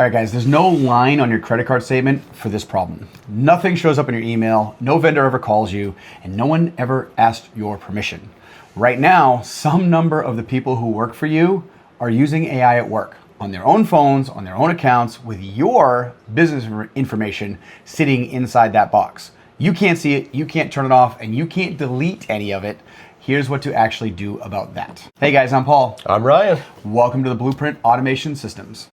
All right, guys, there's no line on your credit card statement for this problem. Nothing shows up in your email, no vendor ever calls you, and no one ever asked your permission. Right now, some number of the people who work for you are using AI at work on their own phones, on their own accounts, with your business information sitting inside that box. You can't see it, you can't turn it off, and you can't delete any of it. Here's what to actually do about that. Hey guys, I'm Paul. I'm Ryan. Welcome to the Blueprint Automation Systems.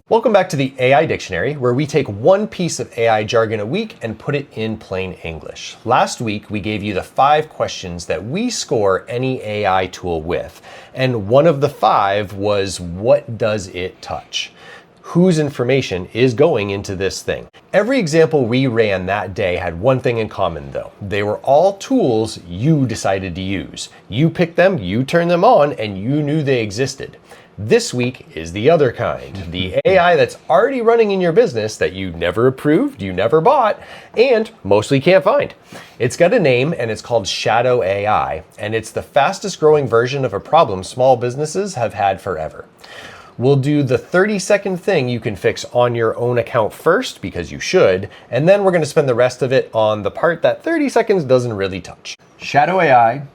Welcome back to the AI Dictionary, where we take one piece of AI jargon a week and put it in plain English. Last week, we gave you the 5 questions that we score any AI tool with. And one of the 5 was, what does it touch? Whose information is going into this thing? Every example we ran that day had one thing in common though. They were all tools you decided to use. You picked them, you turned them on, and you knew they existed. This week is the other kind, the AI that's already running in your business that you never approved, you never bought, and mostly can't find. It's got a name and it's called Shadow AI, and it's the fastest growing version of a problem small businesses have had forever. We'll do the 30-second thing you can fix on your own account first, because you should, and then we're going to spend the rest of it on the part that 30 seconds doesn't really touch. Shadow AI,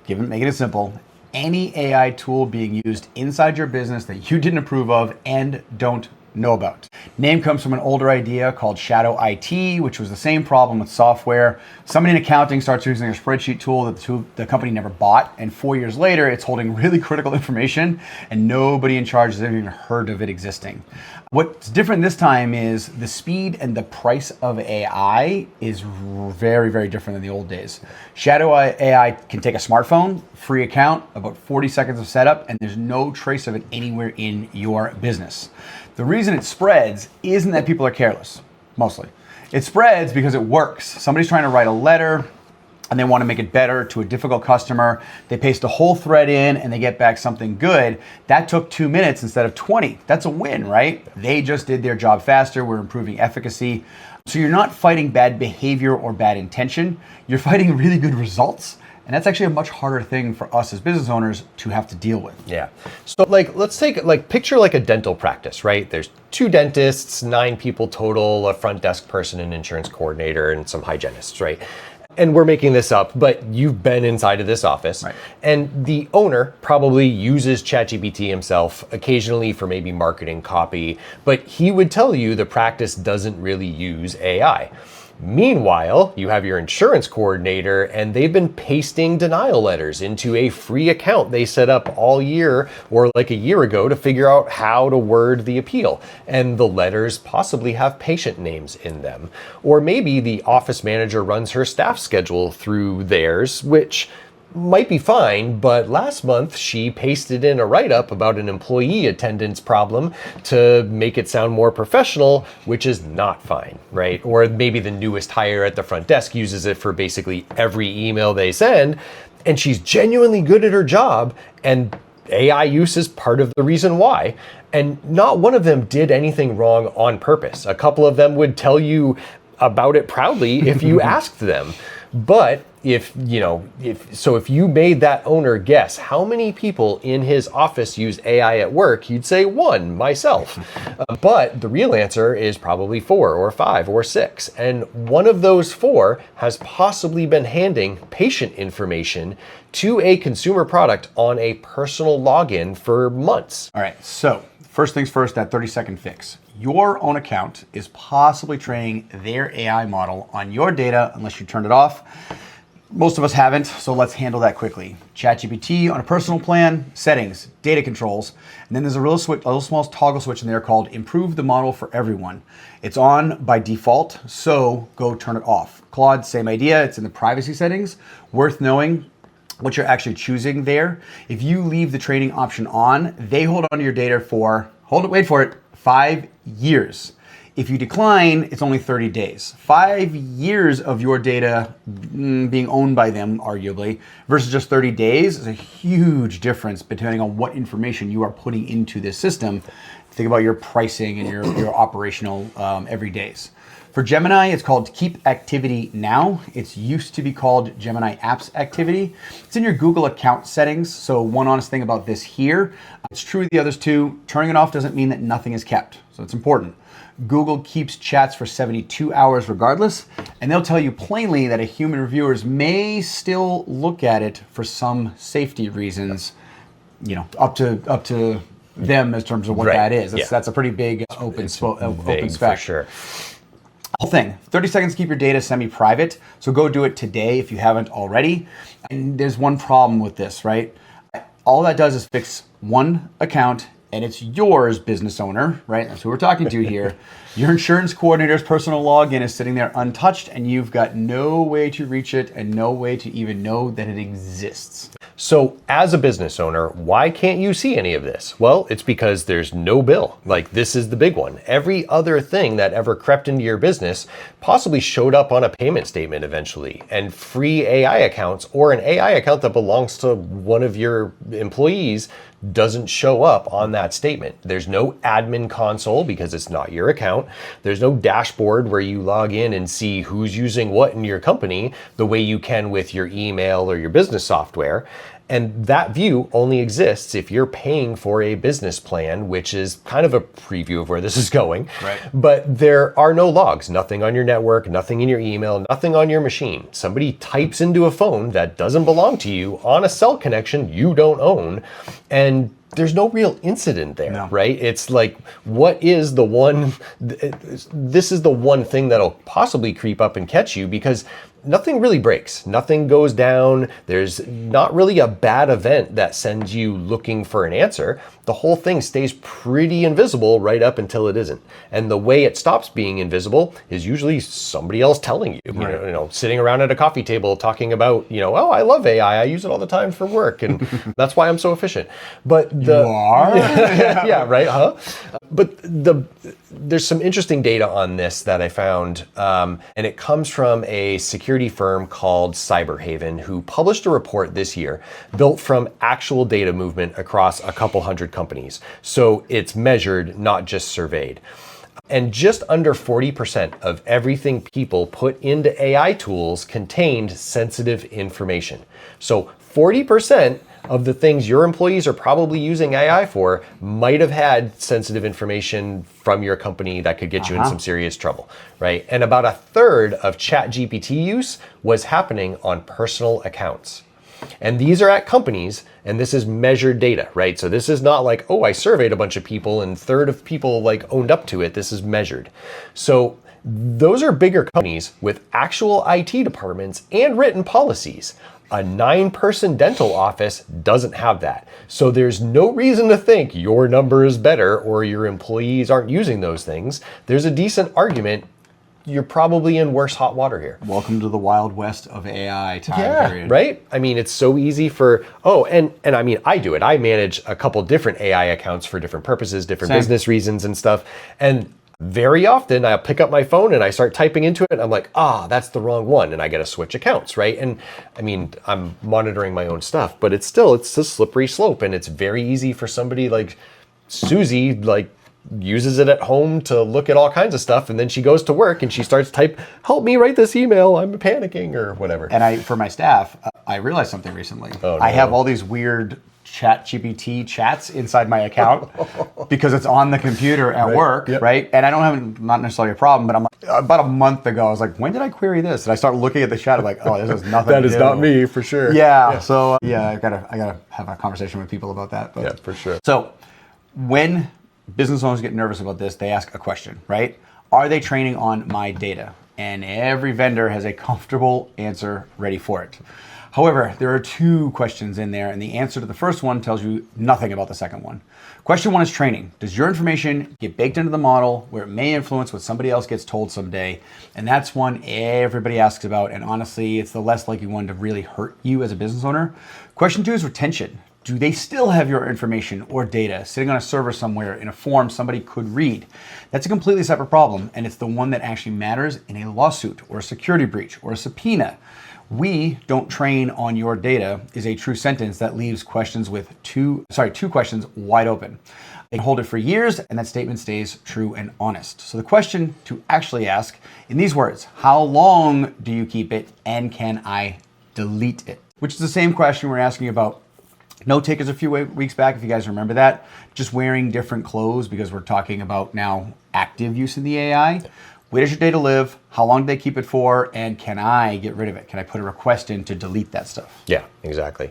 making it simple, any AI tool being used inside your business that you didn't approve of and don't know about. Name comes from an older idea called Shadow IT, which was the same problem with software. Somebody in accounting starts using a spreadsheet tool that the company never bought, and 4 years later, it's holding really critical information, and nobody in charge has ever even heard of it existing. What's different this time is the speed and the price of AI is very, very different than the old days. Shadow AI can take a smartphone, free account, about 40 seconds of setup, and there's no trace of it anywhere in your business. The reason it spreads isn't that people are careless, mostly. It spreads because it works. Somebody's trying to write a letter and they want to make it better to a difficult customer. They paste a whole thread in and they get back something good. That took 2 minutes instead of 20. That's a win, right? They just did their job faster. We're improving efficacy. So you're not fighting bad behavior or bad intention. You're fighting really good results. And that's actually a much harder thing for us as business owners to have to deal with. Yeah. So let's take picture a dental practice, right? There's 2 dentists, 9 people total, a front desk person, an insurance coordinator, and some hygienists, right? And we're making this up, but you've been inside of this office. Right. And the owner probably uses ChatGPT himself occasionally for maybe marketing copy, but he would tell you the practice doesn't really use AI. Meanwhile, you have your insurance coordinator and they've been pasting denial letters into a free account they set up all year or like a year ago to figure out how to word the appeal. And the letters possibly have patient names in them. Or maybe the office manager runs her staff schedule through theirs, which might be fine, but last month she pasted in a write-up about an employee attendance problem to make it sound more professional, which is not fine, right? Or maybe the newest hire at the front desk uses it for basically every email they send, and she's genuinely good at her job, and AI use is part of the reason why. And not one of them did anything wrong on purpose. A couple of them would tell you about it proudly if you asked them. But if you made that owner guess how many people in his office use AI at work, you'd say 1, myself. But the real answer is probably 4 or 5 or 6. And one of those 4 has possibly been handing patient information to a consumer product on a personal login for months. All right, so first things first, that 30-second fix. Your own account is possibly training their AI model on your data unless you turned it off. Most of us haven't, so let's handle that quickly. ChatGPT on a personal plan, settings, data controls, and then there's a little small toggle switch in there called improve the model for everyone. It's on by default, so go turn it off. Claude, same idea, it's in the privacy settings. Worth knowing what you're actually choosing there. If you leave the training option on, they hold on to your data for, wait for it, 5 years. If you decline, it's only 30 days. 5 years of your data being owned by them, arguably, versus just 30 days is a huge difference depending on what information you are putting into this system. Think about your pricing and your operational everydays. For Gemini, it's called Keep Activity Now. It's used to be called Gemini Apps Activity. It's in your Google account settings. So one honest thing about this here, it's true with the others too. Turning it off doesn't mean that nothing is kept. So it's important. Google keeps chats for 72 hours regardless, and they'll tell you plainly that a human reviewers may still look at it for some safety reasons, up to them in terms of what that is. That's a pretty big open spec. For sure. Whole thing, 30 seconds to keep your data semi-private. So go do it today if you haven't already. And there's one problem with this, right? All that does is fix one account, and it's yours, business owner, right? That's who we're talking to here. Your insurance coordinator's personal login is sitting there untouched, and you've got no way to reach it and no way to even know that it exists. So as a business owner, why can't you see any of this? Well, it's because there's no bill. Like, this is the big one. Every other thing that ever crept into your business possibly showed up on a payment statement eventually. And free AI accounts, or an AI account that belongs to one of your employees, doesn't show up on that statement. There's no admin console because it's not your account. There's no dashboard where you log in and see who's using what in your company the way you can with your email or your business software. And that view only exists if you're paying for a business plan, which is kind of a preview of where this is going. Right. But there are no logs, nothing on your network, nothing in your email, nothing on your machine. Somebody types into a phone that doesn't belong to you on a cell connection you don't own, and there's no real incident there, right? It's like, what is the one, this is the one thing that'll possibly creep up and catch you, because nothing really breaks, nothing goes down. There's not really a bad event that sends you looking for an answer. The whole thing stays pretty invisible right up until it isn't. And the way it stops being invisible is usually somebody else telling you, Right. Sitting around at a coffee table talking about, oh, I love AI. I use it all the time for work, and that's why I'm so efficient. But You are? yeah, right, huh? But there's some interesting data on this that I found, and it comes from a security firm called Cyberhaven, who published a report this year built from actual data movement across a couple hundred companies. So it's measured, not just surveyed. And just under 40% of everything people put into AI tools contained sensitive information. So 40% of the things your employees are probably using AI for might have had sensitive information from your company that could get you in some serious trouble, right? And about a third of ChatGPT use was happening on personal accounts. And these are at companies, and this is measured data, right? So this is not like, oh, I surveyed a bunch of people and a third of people owned up to it. This is measured. So those are bigger companies with actual IT departments and written policies. A 9-person dental office doesn't have that. So there's no reason to think your number is better or your employees aren't using those things. There's a decent argument you're probably in worse hot water here. Welcome to the Wild West of AI time period. Right? I mean, it's so easy for, and I mean, I do it. I manage a couple different AI accounts for different purposes, different business reasons and stuff. And very often I'll pick up my phone and I start typing into it and I'm like, that's the wrong one. And I got to switch accounts, right? And I mean, I'm monitoring my own stuff, but it's a slippery slope. And it's very easy for somebody like Susie, uses it at home to look at all kinds of stuff, and then she goes to work and she starts help me write this email, I'm panicking, or whatever. And for my staff, I realized something recently. Oh, no. I have all these weird ChatGPT chats inside my account because it's on the computer at work, right? And I don't have, not necessarily a problem, but I'm about a month ago, I was like, when did I query this? And I start looking at the chat, I'm like, oh, this has nothing That to is do. not me, for sure. Yeah. So I gotta have a conversation with people about that. But, Yeah, for sure. So when business owners get nervous about this, they ask a question, right? Are they training on my data? And every vendor has a comfortable answer ready for it. However, there are 2 questions in there, and the answer to the first one tells you nothing about the second one. Question 1 is training. Does your information get baked into the model where it may influence what somebody else gets told someday? And that's one everybody asks about, and honestly, it's the less likely one to really hurt you as a business owner. Question 2 is retention. Do they still have your information or data sitting on a server somewhere in a form somebody could read? That's a completely separate problem, and it's the one that actually matters in a lawsuit or a security breach or a subpoena, "We don't train on your data" is a true sentence that leaves questions with two questions wide open. They hold it for years, and that statement stays true and honest. So the question to actually ask in these words: how long do you keep it, and can I delete it? Which is the same question we're asking about note takers a few weeks back, if you guys remember that. Just wearing different clothes, because we're talking about now active use in the AI. Where does your data live? How long do they keep it for? And can I get rid of it? Can I put a request in to delete that stuff? Yeah, exactly.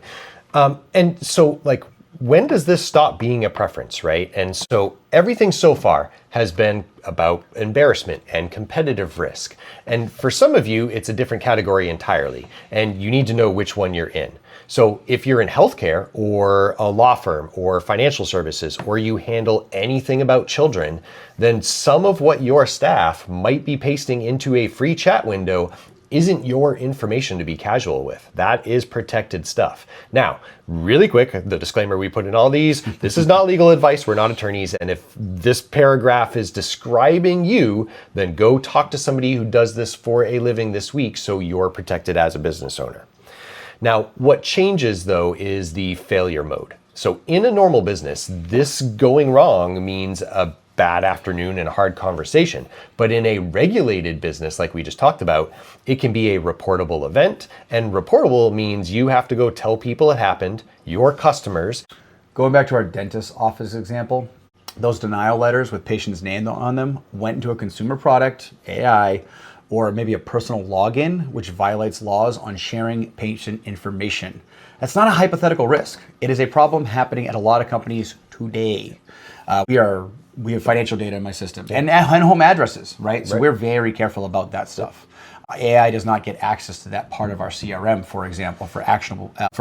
And so, like, when does this stop being a preference, right? And so everything so far has been about embarrassment and competitive risk. And for some of you, it's a different category entirely, and you need to know which one you're in. So if you're in healthcare or a law firm or financial services, or you handle anything about children, then some of what your staff might be pasting into a free chat window isn't your information to be casual with. That is protected stuff. Now, really quick, the disclaimer we put in all these, this is not legal advice, we're not attorneys, and if this paragraph is describing you, then go talk to somebody who does this for a living this week so you're protected as a business owner. Now, what changes though is the failure mode. So in a normal business, this going wrong means a bad afternoon and a hard conversation. But in a regulated business, like we just talked about, it can be a reportable event. And reportable means you have to go tell people it happened, your customers. Going back to our dentist office example, those denial letters with patient's name on them went into a consumer product, AI, or maybe a personal login, which violates laws on sharing patient information. That's not a hypothetical risk. It is a problem happening at a lot of companies today. We have financial data in my system and home addresses, right? So we're very careful about that stuff. AI does not get access to that part of our CRM, for example, for an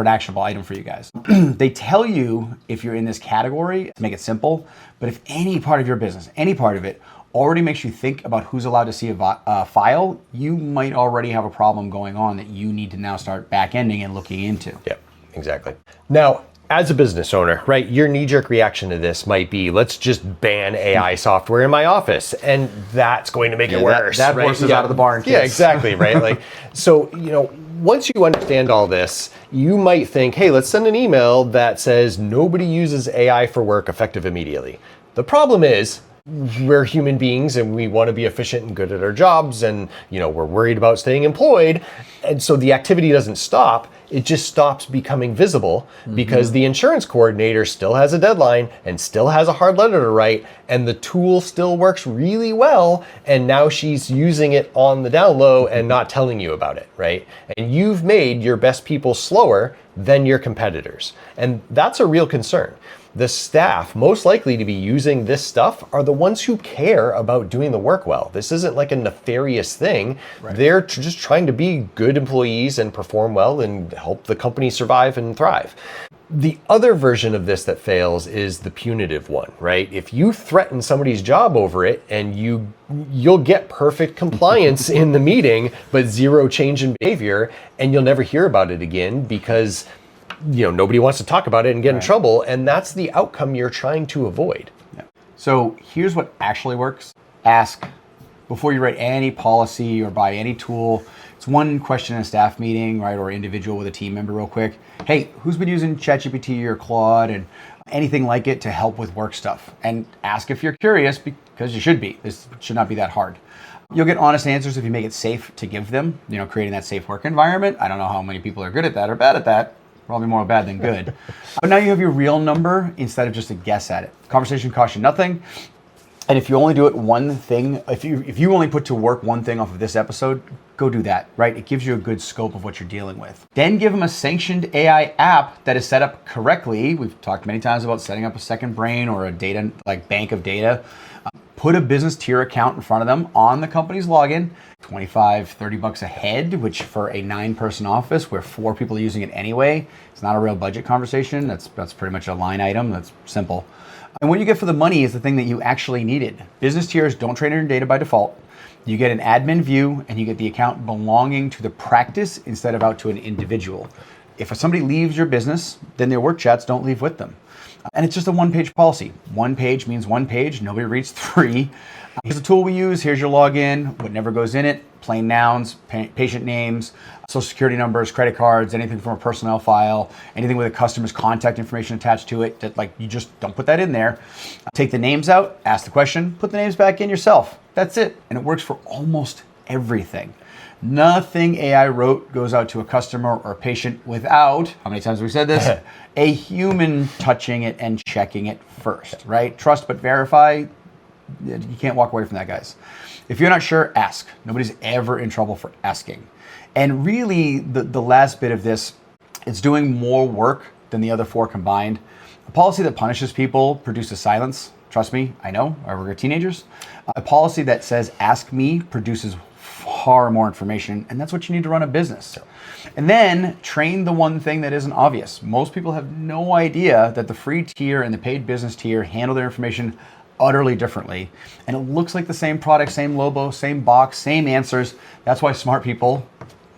actionable item for you guys. They tell you if you're in this category to make it simple, but if any part of your business, any part of it, already makes you think about who's allowed to see a file, you might already have a problem going on that you need to now start back-ending and looking into. Yeah, exactly. Now, as a business owner, right, your knee-jerk reaction to this might be, let's just ban AI software in my office, and that's going to make it worse. That right? horse is out of the barn, kids. Yeah, exactly, right? Like, so, once you understand all this, you might think, hey, let's send an email that says nobody uses AI for work effective immediately. The problem is, we're human beings and we want to be efficient and good at our jobs, and we're worried about staying employed, and so the activity doesn't stop. It just stops becoming visible because the insurance coordinator still has a deadline and still has a hard letter to write, and the tool still works really well, and now she's using it on the down low and not telling you about it, right? And you've made your best people slower than your competitors, and that's a real concern. The staff most likely to be using this stuff are the ones who care about doing the work well. This isn't like a nefarious thing. Right. They're just trying to be good employees and perform well and help the company survive and thrive. The other version of this that fails is the punitive one, right? If you threaten somebody's job over it and you'll get perfect compliance in the meeting, but zero change in behavior, and you'll never hear about it again because nobody wants to talk about it and get in trouble, and that's the outcome you're trying to avoid. Yeah. So here's what actually works. Ask before you write any policy or buy any tool. It's one question in a staff meeting, right, or individual with a team member real quick. Hey, who's been using ChatGPT or Claude and anything like it to help with work stuff? And ask if you're curious, because you should be. This should not be that hard. You'll get honest answers if you make it safe to give them, creating that safe work environment. I don't know how many people are good at that or bad at that. Probably more bad than good. But now you have your real number instead of just a guess at it. Conversation costs you nothing. And if you only do it one thing, if you only put to work one thing off of this episode, go do that, right? It gives you a good scope of what you're dealing with. Then give them a sanctioned AI app that is set up correctly. We've talked many times about setting up a second brain or a data, like bank of data. Put a business tier account in front of them on the company's login, $25, $30 a head, which for a 9-person office where 4 people are using it anyway, it's not a real budget conversation. That's pretty much a line item. That's simple. And what you get for the money is the thing that you actually needed. Business tiers don't train your data by default. You get an admin view and you get the account belonging to the practice instead of out to an individual. If somebody leaves your business, then their work chats don't leave with them. And it's just a one-page policy. One page means one page. Nobody reads 3. Here's the tool we use. Here's your login. What never goes in it, plain nouns, patient names, social security numbers, credit cards, anything from a personnel file, anything with a customer's contact information attached to it, that like you just don't put that in there. Take the names out, ask the question, put the names back in yourself. That's it. And it works for almost everything. Nothing AI wrote goes out to a customer or a patient without, how many times have we said this? A human touching it and checking it first, right? Trust but verify. You can't walk away from that, guys. If you're not sure, ask. Nobody's ever in trouble for asking. And really, the last bit of this, it's doing more work than the other four combined. A policy that punishes people produces silence. Trust me, I know. I work with teenagers. A policy that says, ask me, produces far more information, and that's what you need to run a business. And then train the one thing that isn't obvious. Most people have no idea that the free tier and the paid business tier handle their information utterly differently. And it looks like the same product, same logo, same box, same answers. That's why smart people,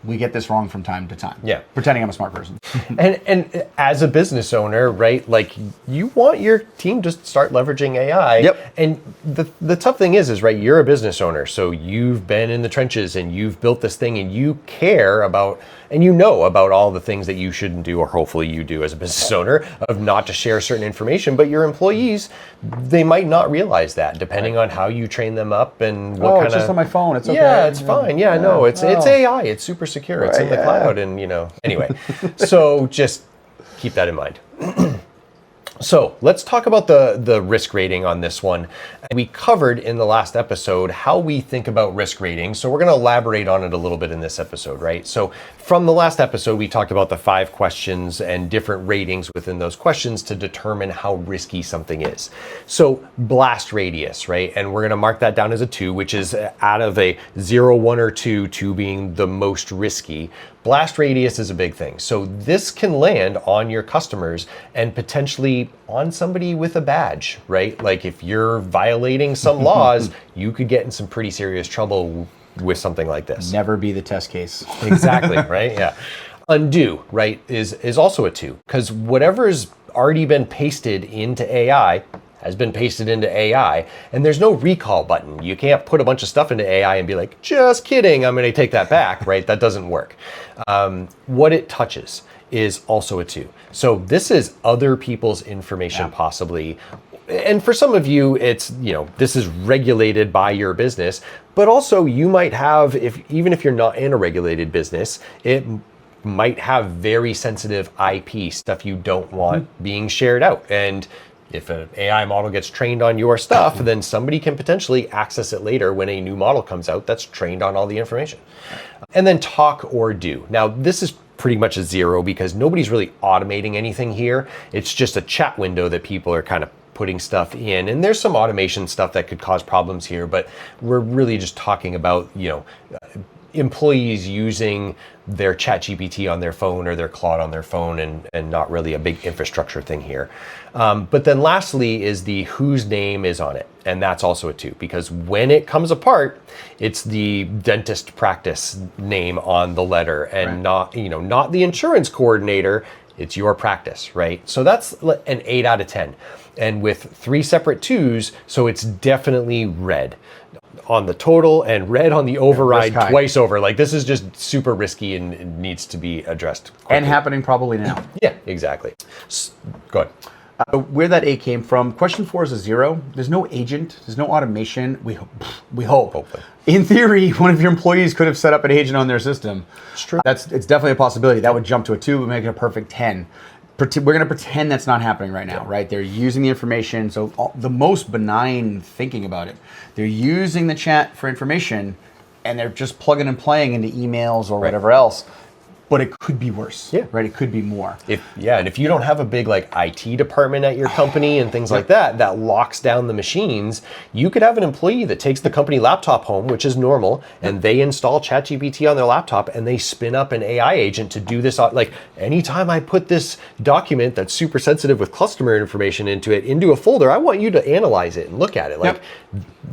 we get this wrong from time to time. Yeah. Pretending I'm a smart person. And as a business owner, right, like you want your team to start leveraging AI. Yep. And the tough thing is right, you're a business owner. So you've been in the trenches and you've built this thing and you care about, and you know about all the things that you shouldn't do, or hopefully you do as a business owner, of not to share certain information. But your employees, they might not realize that, depending on how you train them up and what kind of. It's just on my phone. It's okay. Yeah, it's fine. Yeah, no, it's AI. It's super secure. It's in the cloud, and anyway. So just keep that in mind. So let's talk about the risk rating on this one. We covered in the last episode how we think about risk rating. So we're going to elaborate on it a little bit in this episode, right? So from the last episode, we talked about the 5 questions and different ratings within those questions to determine how risky something is. So blast radius, right? And we're going to mark that down as a 2, which is out of a 0, 1, or 2, 2 being the most risky. Blast radius is a big thing. So this can land on your customers and potentially on somebody with a badge, right? Like if you're violating some laws, you could get in some pretty serious trouble with something like this. Never be the test case. Exactly, right? Yeah. Undo, right, is also a 2, because whatever's already been pasted into AI has been pasted into AI, and there's no recall button. You can't put a bunch of stuff into AI and be like, just kidding, I'm going to take that back, right? That doesn't work. What it touches is also a 2. So this is other people's information possibly. And for some of you, it's, this is regulated by your business, but also you might have, even if you're not in a regulated business, it might have very sensitive IP stuff you don't want being shared out. And if an AI model gets trained on your stuff, then somebody can potentially access it later when a new model comes out that's trained on all the information. And then talk or do. Now, this is pretty much a 0 because nobody's really automating anything here. It's just a chat window that people are kind of putting stuff in. And there's some automation stuff that could cause problems here, but we're really just talking about, employees using their ChatGPT on their phone or their Claude on their phone, and not really a big infrastructure thing here. But then lastly is the whose name is on it. And that's also a 2, because when it comes apart, it's the dentist practice name on the letter and not the insurance coordinator. It's your practice, right? So that's an 8 out of 10. And with 3 separate 2s, so it's definitely red on the total and red on the override twice over. Like this is just super risky and it needs to be addressed quickly. And happening probably now. Yeah, exactly. Go ahead. Where that 8 came from, question 4 is a 0. There's no agent, there's no automation. We hope. Hopefully. In theory, one of your employees could have set up an agent on their system. It's true. It's definitely a possibility. That would jump to a 2, would make it a perfect 10. We're going to pretend that's not happening right now, right? They're using the information. So the most benign thinking about it, they're using the chat for information and they're just plugging and playing into emails or whatever else. But it could be worse, right? It could be more. And if you don't have a big IT department at your company and things like that locks down the machines, you could have an employee that takes the company laptop home, which is normal, and they install ChatGPT on their laptop and they spin up an AI agent to do this. Like anytime I put this document that's super sensitive with customer information into a folder, I want you to analyze it and look at it.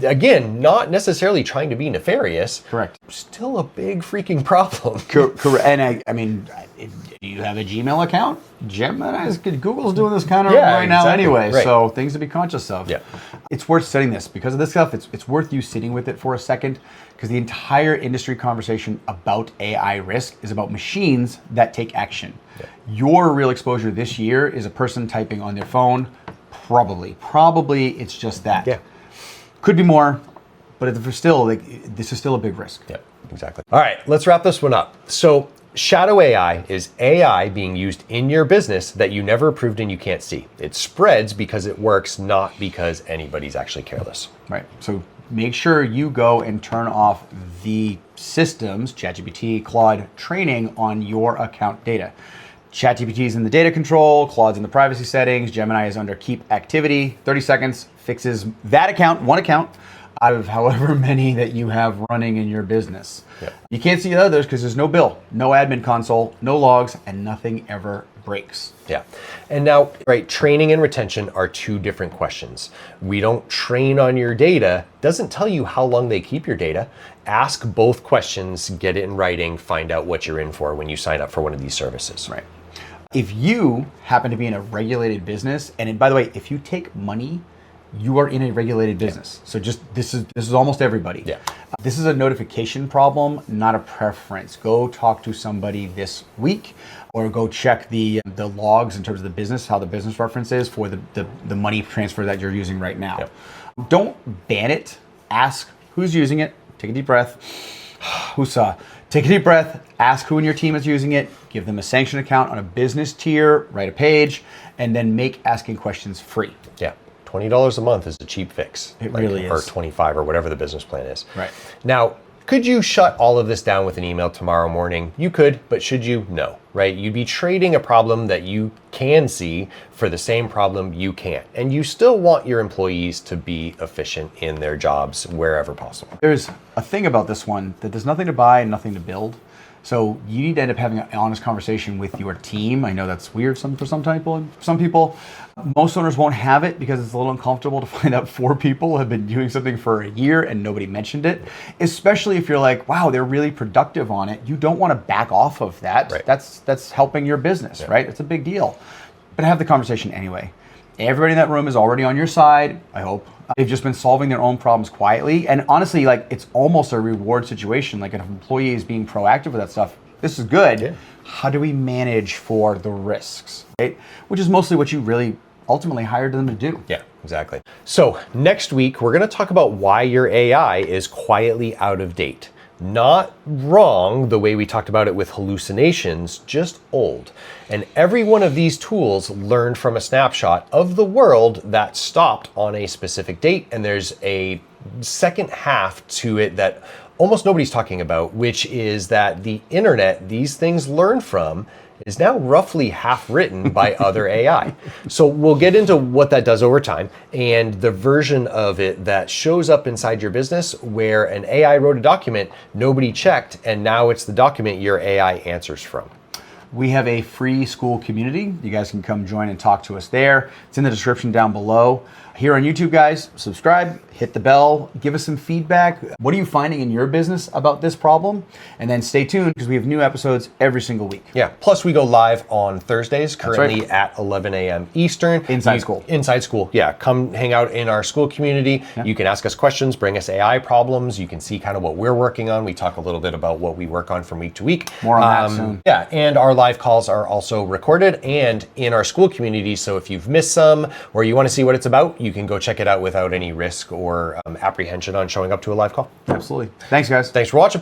Again, not necessarily trying to be nefarious. Correct. Still a big freaking problem. Correct. And I mean, do you have a Gmail account? Gemini, Google's doing this kind of right now anyway. Right. So things to be conscious of. Yeah. It's worth studying this because of this stuff. It's worth you sitting with it for a second, because the entire industry conversation about AI risk is about machines that take action. Yeah. Your real exposure this year is a person typing on their phone. Probably it's just that. Yeah. Could be more, but if there's still, this is still a big risk. Yeah, exactly. All right, let's wrap this one up. So shadow AI is AI being used in your business that you never approved and you can't see. It spreads because it works, not because anybody's actually careless. Right. So make sure you go and turn off the systems, ChatGPT, Claude, training on your account data. ChatGPT is in the data control, Claude's in the privacy settings, Gemini is under keep activity. 30 seconds fixes that account, one account, out of however many that you have running in your business. Yep. You can't see the others because there's no bill, no admin console, no logs, and nothing ever breaks. Yeah. And now, right, training and retention are two different questions. We don't train on your data, doesn't tell you how long they keep your data. Ask both questions, get it in writing, find out what you're in for when you sign up for one of these services. Right. If you happen to be in a regulated business, and by the way, if you take money, you are in a regulated business. So just this is almost everybody. Yeah. This is a notification problem, not a preference. Go talk to somebody this week, or go check the logs in terms of the business, how the business reference is for the money transfer that you're using right now. Yep. Don't ban it. Ask who's using it. Take a deep breath. Whoosah. Take a deep breath. Ask who in your team is using it. Give them a sanction account on a business tier. Write a page, and then make asking questions free. Yeah. $20 a month is a cheap fix. It really is. Or 25 or whatever the business plan is. Right. Now, could you shut all of this down with an email tomorrow morning? You could, but should you? No, right? You'd be trading a problem that you can see for the same problem you can't. And you still want your employees to be efficient in their jobs wherever possible. There's a thing about this one that there's nothing to buy and nothing to build. So you need to end up having an honest conversation with your team. I know that's weird for some people. Most owners won't have it because it's a little uncomfortable to find out 4 people have been doing something for a year and nobody mentioned it. Especially if you're like, wow, they're really productive on it. You don't want to back off of that. Right. That's helping your business, right? It's a big deal. But have the conversation anyway. Everybody in that room is already on your side, I hope. They've just been solving their own problems quietly. And honestly, it's almost a reward situation. Like if an employee is being proactive with that stuff, this is good. Yeah. How do we manage for the risks, right? Which is mostly what you really ultimately hired them to do. Yeah, exactly. So next week, we're going to talk about why your AI is quietly out of date. Not wrong the way we talked about it with hallucinations, just old. And every one of these tools learned from a snapshot of the world that stopped on a specific date. And there's a second half to it that almost nobody's talking about, which is that the internet these things learn from is now roughly half written by other AI. So we'll get into what that does over time and the version of it that shows up inside your business where an AI wrote a document, nobody checked, and now it's the document your AI answers from. We have a free school community. You guys can come join and talk to us there. It's in the description down below. Here on YouTube, guys, subscribe, hit the bell, give us some feedback. What are you finding in your business about this problem? And then stay tuned because we have new episodes every single week. Yeah, plus we go live on Thursdays, currently at 11 a.m. Eastern. Inside school. Inside school, yeah. Come hang out in our school community. Yeah. You can ask us questions, bring us AI problems. You can see kind of what we're working on. We talk a little bit about what we work on from week to week. More on that soon. Yeah, and our live calls are also recorded and in our school community. So if you've missed some or you want to see what it's about, you can go check it out without any risk or apprehension on showing up to a live call. Absolutely. Thanks, guys. Thanks for watching.